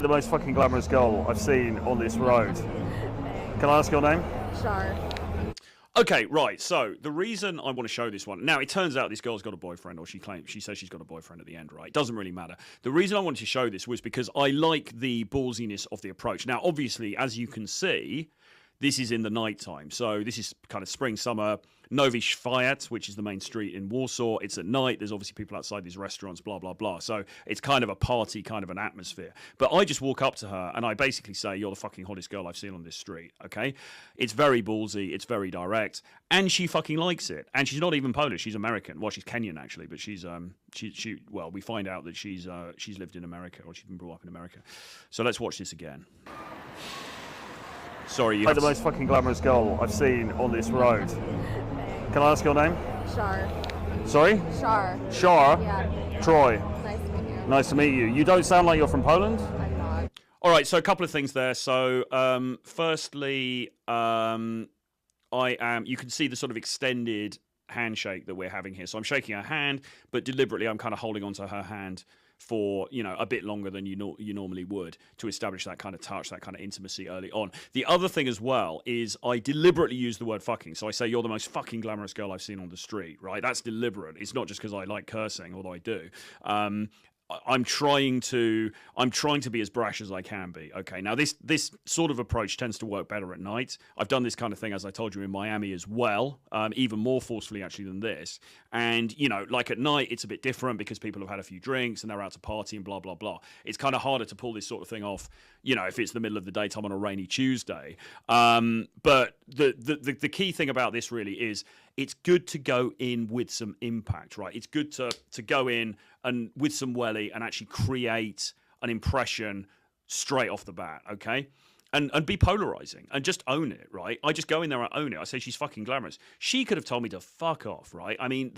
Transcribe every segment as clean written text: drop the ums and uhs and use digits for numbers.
The most fucking glamorous girl I've seen on this road. Can I ask your name? Char. Okay, right. So the reason I want to show this one now, it turns out this girl's got a boyfriend, or she says she's got a boyfriend at the end, right? It doesn't really matter. The reason I wanted to show this was because I like the ballsiness of the approach. Now, obviously, as you can see, this is in the nighttime. So this is kind of spring, summer. Nowy Świat, which is the main street in Warsaw. It's at night. There's obviously people outside these restaurants, blah, blah, blah. So it's kind of a party, kind of an atmosphere. But I just walk up to her and I basically say, you're the fucking hottest girl I've seen on this street, okay? It's very ballsy. It's very direct. And she fucking likes it. And she's not even Polish. She's American. Well, she's Kenyan, actually. But she's, well, we find out that she's lived in America, or she's been brought up in America. So let's watch this again. Sorry, you have the most fucking glamorous girl I've seen on this road. Can I ask your name? Char. Sorry? Char. Char? Yeah. Troy. Nice to meet you. Nice to meet you. You don't sound like you're from Poland? I'm not. All right, so a couple of things there. So, firstly, you can see the sort of extended handshake that we're having here. So I'm shaking her hand, but deliberately I'm kind of holding onto her hand for, you know, a bit longer than you normally would to establish that kind of touch, that kind of intimacy early on. The other thing as well is I deliberately use the word fucking. So I say, you're the most fucking glamorous girl I've seen on the street, right? That's deliberate. It's not just because I like cursing, although I do. I'm trying to be as brash as I can be. Okay, now this sort of approach tends to work better at night. I've done this kind of thing, as I told you, in Miami as well, even more forcefully actually than this. And you know, like at night, it's a bit different because people have had a few drinks and they're out to party and blah blah blah. It's kind of harder to pull this sort of thing off, you know, if it's the middle of the daytime on a rainy Tuesday. But the key thing about this really is it's good to go in with some impact, right? It's good to go in and with some welly and actually create an impression straight off the bat, okay? And be polarizing and just own it, right? I just go in there and own it. I say she's fucking glamorous. She could have told me to fuck off, right? I mean,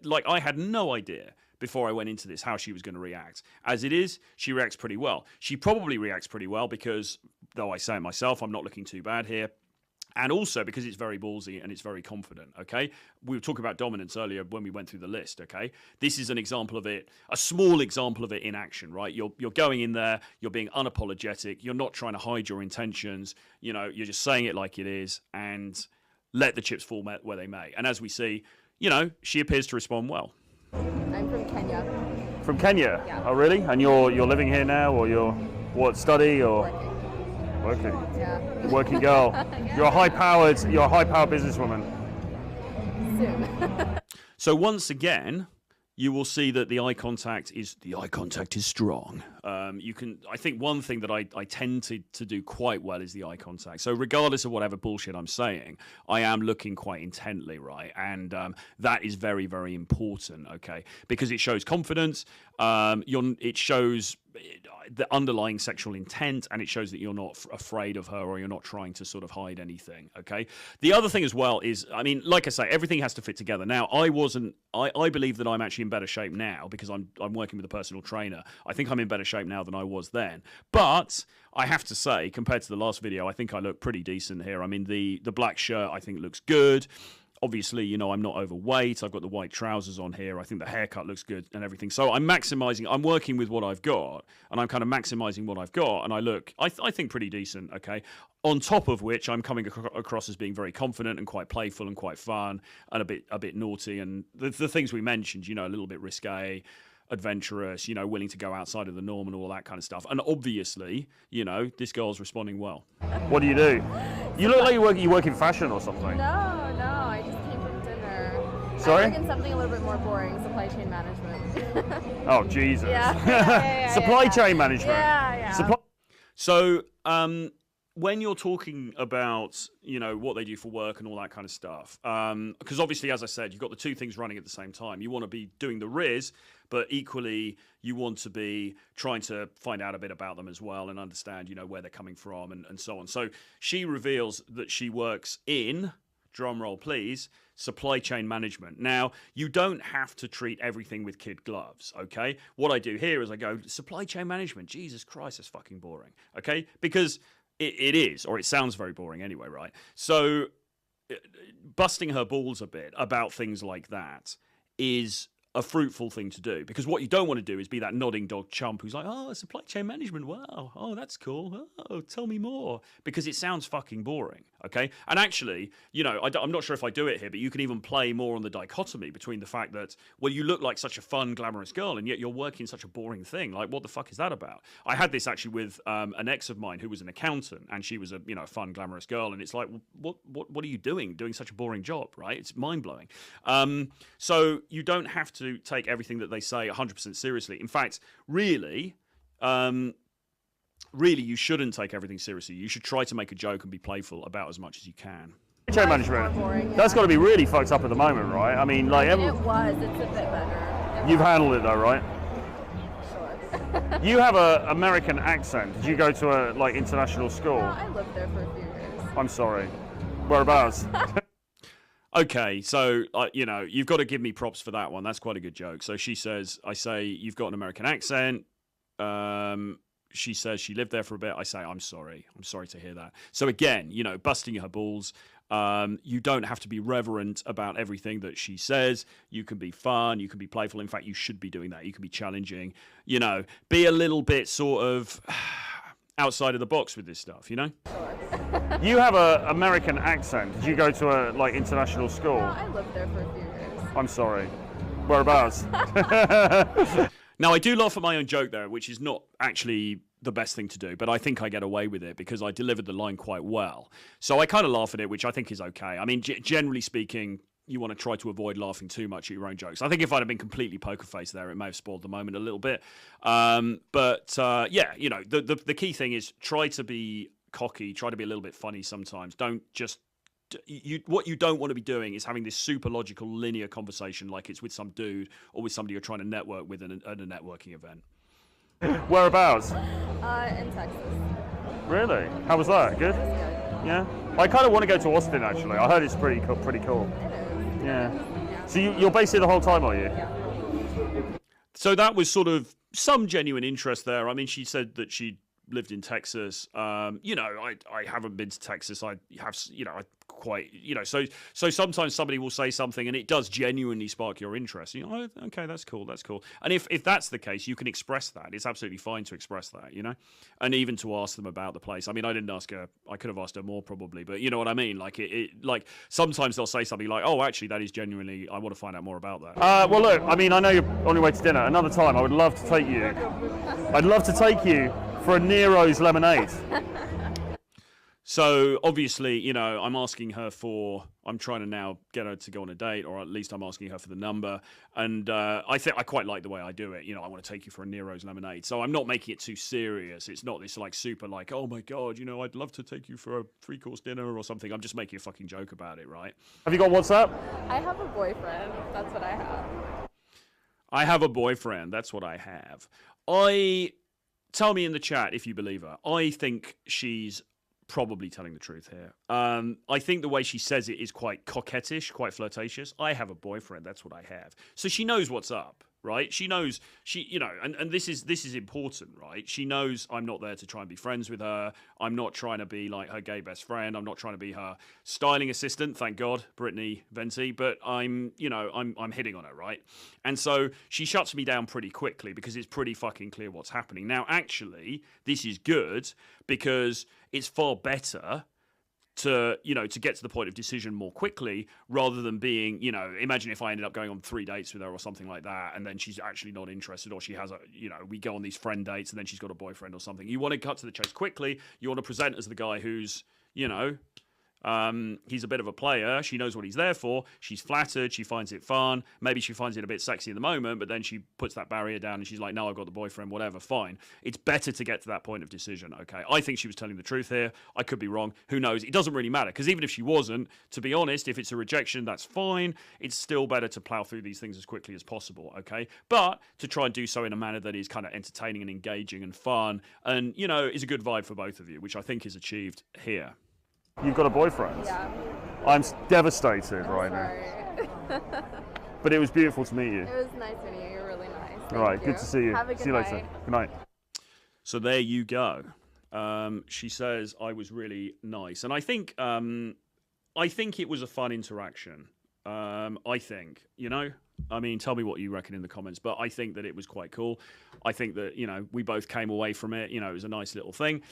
like I had no idea before I went into this how she was going to react. As it is, she reacts pretty well. She probably reacts pretty well because, though I say it myself, I'm not looking too bad here. And also because it's very ballsy and it's very confident, okay? We were talking about dominance earlier when we went through the list, okay? This is an example of it, a small example of it in action, right? You're going in there, you're being unapologetic, you're not trying to hide your intentions, you know, you're just saying it like it is and let the chips fall where they may. And as we see, you know, she appears to respond well. I'm from Kenya. From Kenya? Yeah. Oh, really? And you're living here now, or you're, what, study, or? Working. Working. Yeah. Working girl. Yeah. You're a high-powered businesswoman. Soon. So once again, you will see that the eye contact is strong. I think one thing that I tend to do quite well is the eye contact. So regardless of whatever bullshit I'm saying, I am looking quite intently, right? And that is very, very important, okay? Because it shows confidence, it shows the underlying sexual intent, and it shows that you're not afraid of her or you're not trying to sort of hide anything, okay? The other thing as well is, I mean, like I say, everything has to fit together. Now, I believe that I'm actually in better shape now because I'm working with a personal trainer. I think I'm in better shape now than I was then. But I have to say, compared to the last video, I think I look pretty decent here. I mean, the black shirt, I think, looks good. Obviously, you know, I'm not overweight. I've got the white trousers on here. I think the haircut looks good and everything. So I'm working with what I've got, and I'm kind of maximizing what I've got, and I think pretty decent, okay? On top of which, I'm coming across as being very confident and quite playful and quite fun and a bit naughty, and the things we mentioned, you know, a little bit risque, adventurous, you know, willing to go outside of the norm and all that kind of stuff. And obviously, you know, this girl's responding well. What do? You look like you work in fashion or something. No, I just came from dinner. Sorry? I work in something a little bit more boring, supply chain management. Oh, Jesus. Yeah. Supply chain management. Yeah. So, when you're talking about, you know, what they do for work and all that kind of stuff, because obviously, as I said, you've got the two things running at the same time. You want to be doing the Riz, but equally, you want to be trying to find out a bit about them as well and understand, you know, where they're coming from and so on. So she reveals that she works in, drum roll please, supply chain management. Now, you don't have to treat everything with kid gloves, okay? What I do here is I go, supply chain management, Jesus Christ, that's fucking boring, okay? Because it is, or it sounds very boring anyway, right? So busting her balls a bit about things like that is a fruitful thing to do, because what you don't want to do is be that nodding dog chump who's like, oh, supply chain management, wow, oh, that's cool, oh, tell me more, because it sounds fucking boring, okay? And actually, you know, I'm not sure if I do it here, but you can even play more on the dichotomy between the fact that, well, you look like such a fun, glamorous girl, and yet you're working such a boring thing. Like, what the fuck is that about? I had this actually with an ex of mine who was an accountant, and she was a, you know, fun, glamorous girl, and it's like, well, what are you doing such a boring job, right? It's mind-blowing. So you don't have to take everything that they say 100% seriously. In fact, really, you shouldn't take everything seriously. You should try to make a joke and be playful about as much as you can. Chain management. That's got to be really fucked up at the moment, right? I mean, like... It was. It's a bit better. You've handled it though, right? Sure. You have an American accent. Did you go to a, like, international school? No, I lived there for a few years. I'm sorry. Whereabouts? Okay, so, you know, you've got to give me props for that one. That's quite a good joke. So she says, I say, you've got an American accent. She says she lived there for a bit. I say, I'm sorry. I'm sorry to hear that. So again, you know, busting her balls. You don't have to be reverent about everything that she says. You can be fun. You can be playful. In fact, you should be doing that. You can be challenging. You know, be a little bit sort of outside of the box with this stuff, you know? You have an American accent. Did you go to a, like, international school? No, I lived there for a few years. I'm sorry. Whereabouts? Now, I do laugh at my own joke there, which is not actually the best thing to do, but I think I get away with it because I delivered the line quite well. So I kind of laugh at it, which I think is okay. I mean, generally speaking, you want to try to avoid laughing too much at your own jokes. I think if I'd have been completely poker faced there, it may have spoiled the moment a little bit. Yeah, you know, the key thing is try to be cocky, try to be a little bit funny sometimes. Don't just... what you don't want to be doing is having this super logical linear conversation like it's with some dude or with somebody you're trying to network with at a networking event. Whereabouts? In Texas. Really? How was that? Good? It was good. Yeah? I kind of want to go to Austin, actually. I heard it's pretty cool. It is. Yeah. So you're based here the whole time, are you? Yeah. So that was sort of some genuine interest there. I mean, she said that she lived in Texas. You know, I haven't been to Texas. I have, you know, I quite, you know, so sometimes somebody will say something and it does genuinely spark your interest. You know, oh, okay, that's cool. And if that's the case, you can express that. It's absolutely fine to express that, you know, and even to ask them about the place. I mean, I didn't ask her. I could have asked her more probably, but you know what I mean? Like like sometimes they'll say something like, oh, actually, that is genuinely, I want to find out more about that. Well, look, I mean, I know you're on your way to dinner. Another time, I would love to take you. I'd love to take you for a Nero's lemonade. So obviously, you know, I'm trying to now get her to go on a date, or at least I'm asking her for the number. And I think I quite like the way I do it. You know, I want to take you for a Nero's lemonade. So I'm not making it too serious. It's not this like super like, oh my God, you know, I'd love to take you for a 3-course dinner or something. I'm just making a fucking joke about it, right? Have you got WhatsApp? I have a boyfriend. That's what I have. I have a boyfriend. That's what I have. Tell me in the chat if you believe her. I think she's probably telling the truth here. I think the way she says it is quite coquettish, quite flirtatious. I have a boyfriend. That's what I have. So she knows what's up, right? She knows you know, and this is important, right? She knows I'm not there to try and be friends with her. I'm not trying to be like her gay best friend. I'm not trying to be her styling assistant. Thank God, Brittany Venti. But I'm hitting on her, right? And so she shuts me down pretty quickly because it's pretty fucking clear what's happening. Now, actually, this is good because it's far better to get to the point of decision more quickly rather than being, you know, imagine if I ended up going on 3 dates with her or something like that and then she's actually not interested, or she has we go on these friend dates and then she's got a boyfriend or something. You want to cut to the chase quickly. You want to present as the guy who's, you know, he's a bit of a player. She knows what he's there for. She's flattered. She finds it fun. Maybe she finds it a bit sexy in the moment, but then she puts that barrier down and she's like, no, I've got the boyfriend, whatever, fine. It's better to get to that point of decision, okay? I think she was telling the truth here. I could be wrong. Who knows? It doesn't really matter, because even if she wasn't, to be honest, if it's a rejection, that's fine. It's still better to plow through these things as quickly as possible, okay? But to try and do so in a manner that is kind of entertaining and engaging and fun and, you know, is a good vibe for both of you, which I think is achieved here. You've got a boyfriend? Yeah. I'm devastated right Sorry. now. But it was beautiful to meet you. It was nice meeting you. You're really nice. All right, Thank good to see you. Have a good see you later. night. Good night. So there you go. She says I was really nice, and I think it was a fun interaction. I think, you know, I mean, tell me what you reckon in the comments. But I think that it was quite cool. I think that, you know, we both came away from it. You know, it was a nice little thing.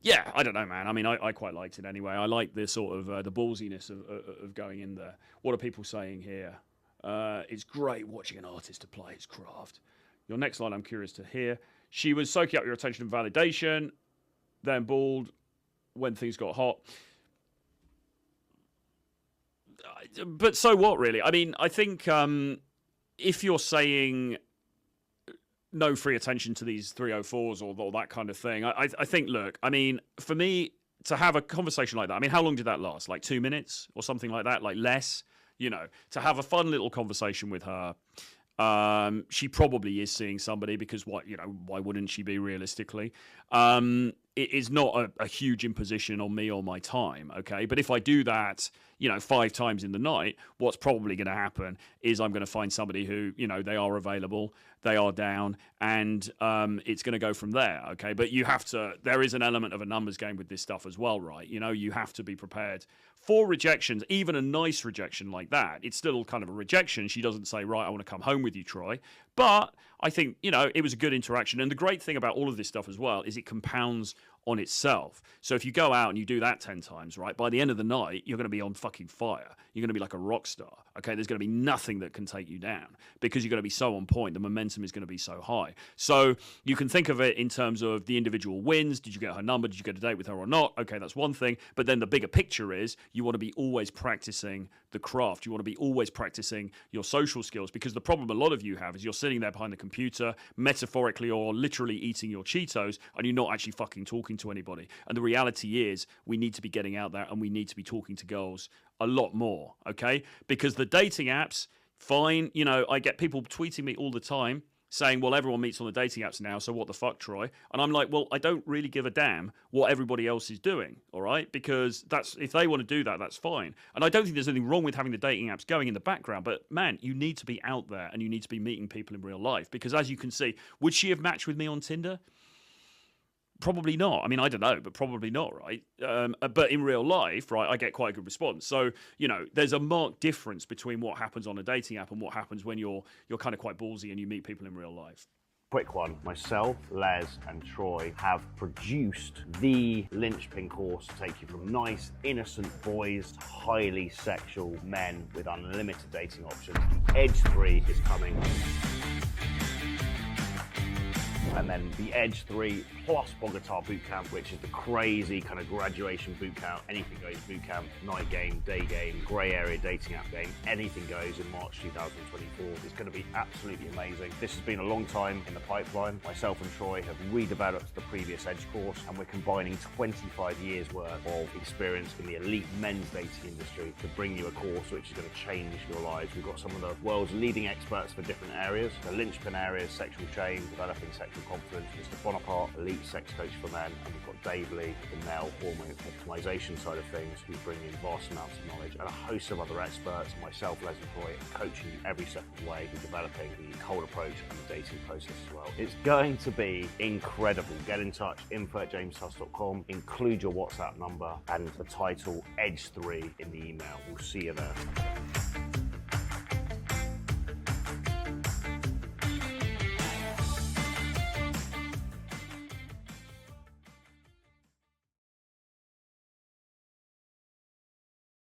Yeah, I don't know, man. I mean, I quite liked it anyway. I like the sort of the ballsiness of going in there. What are people saying here? It's great watching an artist apply his craft. Your next line, I'm curious to hear. She was soaking up your attention and validation, then bawled when things got hot. But so what, really? I mean, I think if you're saying no free attention to these 304s or that kind of thing, I think, look, I mean, for me to have a conversation like that, I mean, how long did that last? Like 2 minutes or something like that? Like less? You know, to have a fun little conversation with her. She probably is seeing somebody because why wouldn't she be realistically? It is not a huge imposition on me or my time, okay? But if I do that, 5 times in the night, what's probably going to happen is I'm going to find somebody who, they are available, they are down, and it's going to go from there, okay? But there is an element of a numbers game with this stuff as well, right? You have to be prepared for rejections, even a nice rejection like that. It's still kind of a rejection. She doesn't say, right, I want to come home with you, Troy. But I think, it was a good interaction. And the great thing about all of this stuff as well is it compounds on itself. So if you go out and you do that 10 times, right, by the end of the night, you're going to be on fucking fire. You're going to be like a rock star, okay? There's going to be nothing that can take you down because you're going to be so on point. The momentum is going to be so high. So you can think of it in terms of the individual wins. Did you get her number? Did you get a date with her or not? Okay, that's one thing. But then the bigger picture is you want to be always practicing the craft. You want to be always practicing your social skills because the problem a lot of you have is you're sitting there behind the computer, metaphorically or literally eating your Cheetos, and you're not actually fucking talking to anybody. And the reality is we need to be getting out there and we need to be talking to girls a lot more, okay? Because the dating apps, fine, I get people tweeting me all the time saying, well, everyone meets on the dating apps now, so what the fuck, Troy? And I'm like, well, I don't really give a damn what everybody else is doing, all right? Because if they want to do that, that's fine. And I don't think there's anything wrong with having the dating apps going in the background, but man, you need to be out there and you need to be meeting people in real life. Because as you can see, would she have matched with me on Tinder? Probably not. I mean, I don't know, but probably not, right? But in real life, right, I get quite a good response. So, there's a marked difference between what happens on a dating app and what happens when you're kind of quite ballsy and you meet people in real life. Quick one. Myself, Les, and Troy have produced the linchpin course to take you from nice, innocent boys to highly sexual men with unlimited dating options. The Edge 3 is coming. And then the Edge 3 plus Bogota Bootcamp, which is the crazy kind of graduation bootcamp, anything goes bootcamp, night game, day game, grey area dating app game, anything goes in March 2024. It's going to be absolutely amazing. This has been a long time in the pipeline. Myself and Troy have redeveloped the previous Edge course and we're combining 25 years worth of experience in the elite men's dating industry to bring you a course which is going to change your lives. We've got some of the world's leading experts for different areas, the linchpin areas, sexual shame, developing sexual confidence, Mr. Bonaparte, elite sex coach for men, and we've got Dave Lee, the male hormone optimization side of things, who bring in vast amounts of knowledge, and a host of other experts, myself, Les and Troy, coaching you every step of the way in developing the cold approach and the dating process as well. It's going to be incredible. Get in touch, info@jamestusk.com, include your WhatsApp number and the title Edge 3 in the email. We'll see you there.